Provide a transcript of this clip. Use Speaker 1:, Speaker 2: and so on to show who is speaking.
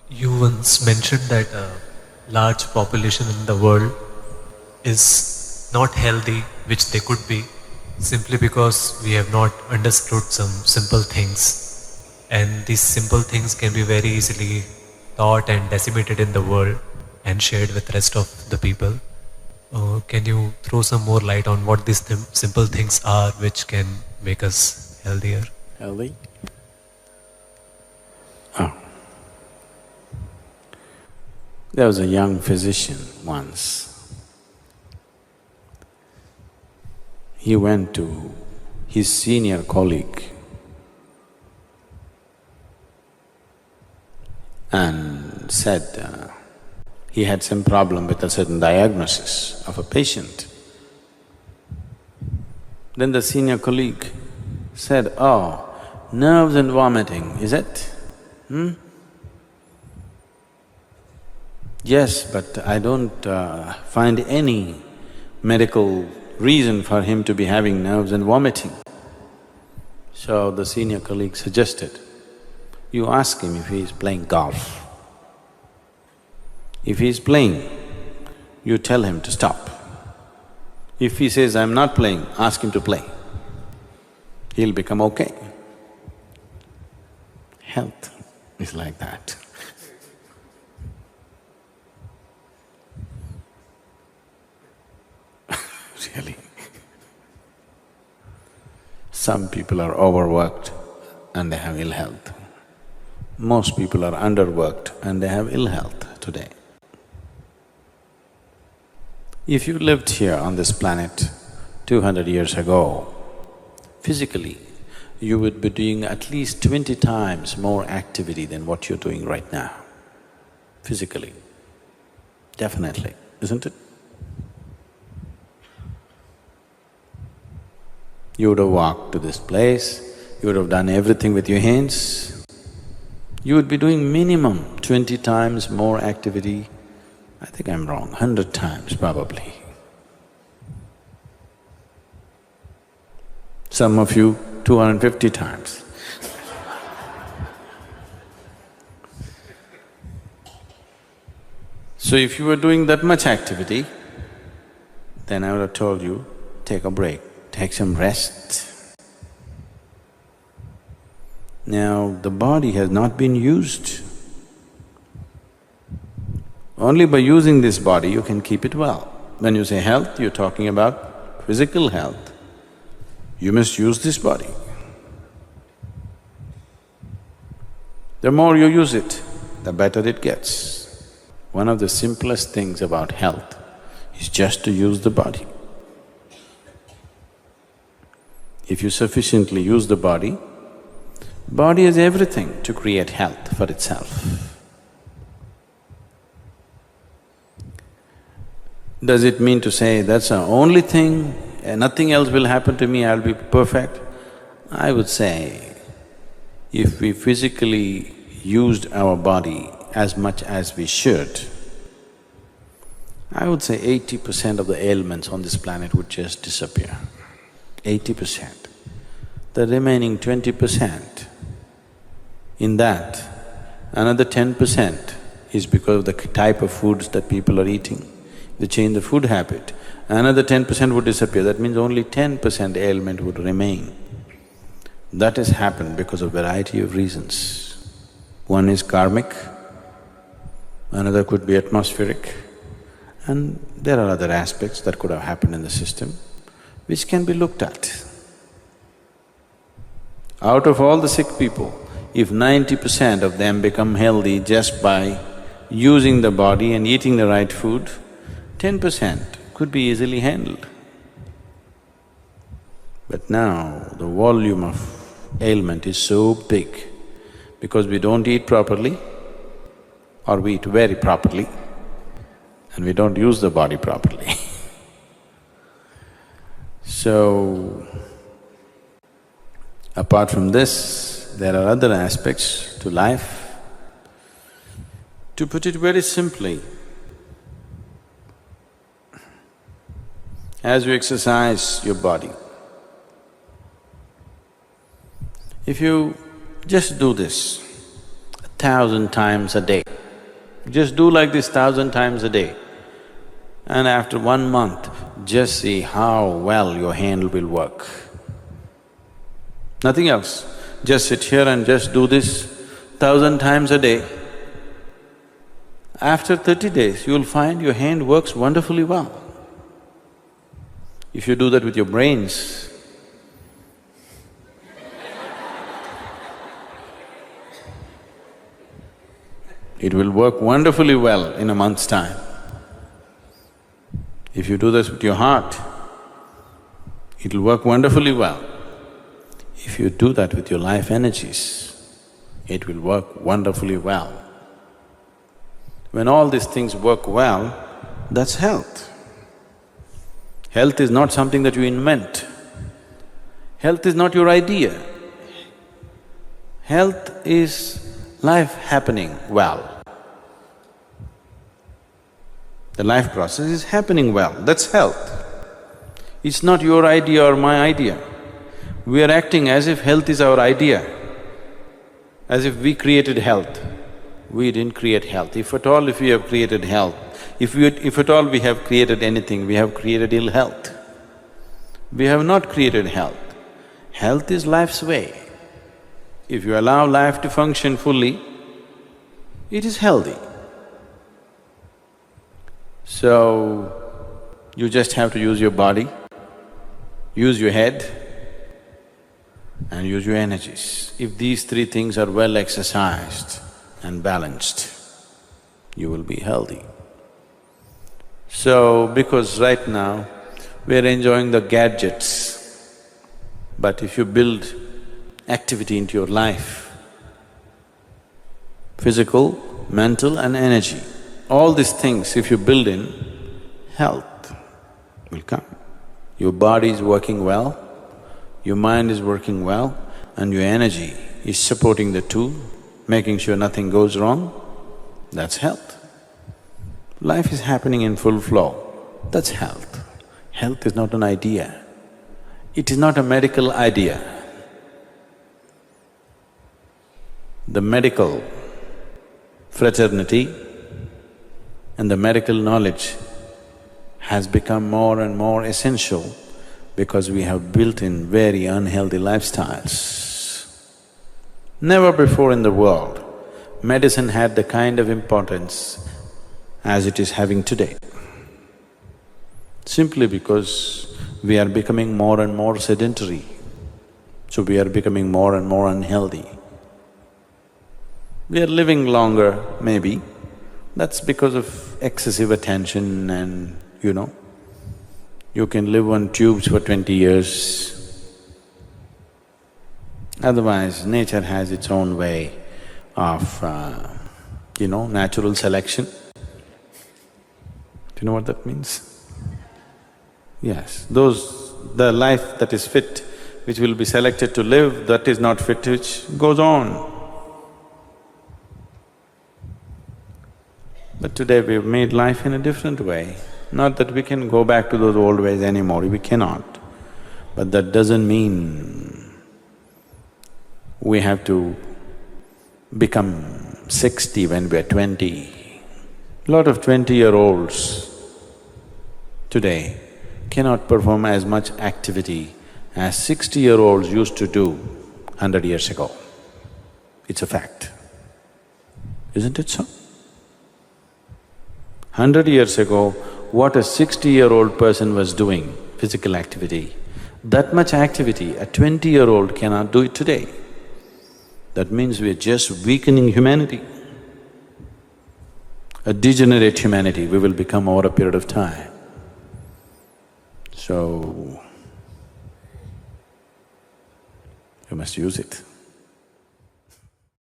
Speaker 1: You once mentioned that a large population in the world is not healthy, which they could be, simply because we have not understood some simple things. And these simple things can be very easily taught and disseminated in the world and shared with rest of the people. Can you throw some more light on what these simple things are which can make us healthier?
Speaker 2: Healthy? Oh. There was a young physician once. He went to his senior colleague and said he had some problem with a certain diagnosis of a patient. Then the senior colleague said, "Oh, nerves and vomiting, is it? Yes, but I don't find any medical reason for him to be having nerves and vomiting." So the senior colleague suggested, you ask him if he is playing golf. If he is playing, you tell him to stop. If he says, "I'm not playing," ask him to play. He'll become okay. Health is like that. Really. Some people are overworked and they have ill health. Most people are underworked and they have ill health today. If you lived here on this planet 200 years ago, physically, you would be doing at least 20 times more activity than what you're doing right now, physically. Definitely, isn't it? You would have walked to this place, you would have done everything with your hands. You would be doing minimum 20 times more activity. I think I'm wrong, 100 times probably. Some of you 250 times. So if you were doing that much activity, then I would have told you, take a break, take some rest. Now, the body has not been used. Only by using this body you can keep it well. When you say health, you're talking about physical health. You must use this body. The more you use it, the better it gets. One of the simplest things about health is just to use the body. If you sufficiently use the body has everything to create health for itself. Does it mean to say, that's the only thing, nothing else will happen to me, I'll be perfect? I would say, if we physically used our body as much as we should, I would say 80% of the ailments on this planet would just disappear. 80%. The remaining 20%, in that, another 10% is because of the type of foods that people are eating. They change the food habit, another 10% would disappear, that means only 10% ailment would remain. That has happened because of variety of reasons. One is karmic, another could be atmospheric, and there are other aspects that could have happened in the system which can be looked at. Out of all the sick people, if 90% of them become healthy just by using the body and eating the right food, 10% could be easily handled. But now, the volume of ailment is so big because we don't eat properly or we eat very properly and we don't use the body properly. So, apart from this, there are other aspects to life. To put it very simply, as you exercise your body, if you just do this 1,000 times a day. Just do like this 1,000 times a day. And after 1 month, just see how well your hand will work. Nothing else. Just sit here and just do this 1,000 times a day. After 30 days, you'll find your hand works wonderfully well. If you do that with your brains, it will work wonderfully well in a month's time. If you do this with your heart, it'll work wonderfully well. If you do that with your life energies, it will work wonderfully well. When all these things work well, that's health. Health is not something that you invent. Health is not your idea. Health is life happening well. The life process is happening well, that's health. It's not your idea or my idea. We are acting as if health is our idea, as if we created health. We didn't create health. If at all if we have created health, if at all we have created anything, we have created ill health. We have not created health. Health is life's way. If you allow life to function fully, it is healthy. So, you just have to use your body, use your head, and use your energies. If these three things are well exercised and balanced, you will be healthy. So, because right now we are enjoying the gadgets, but if you build activity into your life, physical, mental and energy, all these things if you build in, health will come. Your body is working well, your mind is working well, and your energy is supporting the two, making sure nothing goes wrong, that's health. Life is happening in full flow, that's health. Health is not an idea, it is not a medical idea. The medical fraternity and the medical knowledge has become more and more essential because we have built in very unhealthy lifestyles. Never before in the world, medicine had the kind of importance as it is having today. Simply because we are becoming more and more sedentary, so we are becoming more and more unhealthy. We are living longer, maybe, that's because of excessive attention and, you can live on tubes for 20 years. Otherwise, nature has its own way of, natural selection. Do you know what that means? Yes, the life that is fit, which will be selected to live, that is not fit, which goes on. But today we've made life in a different way. Not that we can go back to those old ways anymore, we cannot. But that doesn't mean we have to become 60 when we're 20. A lot of 20-year-olds today cannot perform as much activity as 60-year-olds used to do 100 years ago. It's a fact, isn't it so? 100 years ago, what a 60-year-old person was doing, physical activity, that much activity a 20-year-old cannot do it today. That means we're just weakening humanity. A degenerate humanity we will become over a period of time. So, you must use it.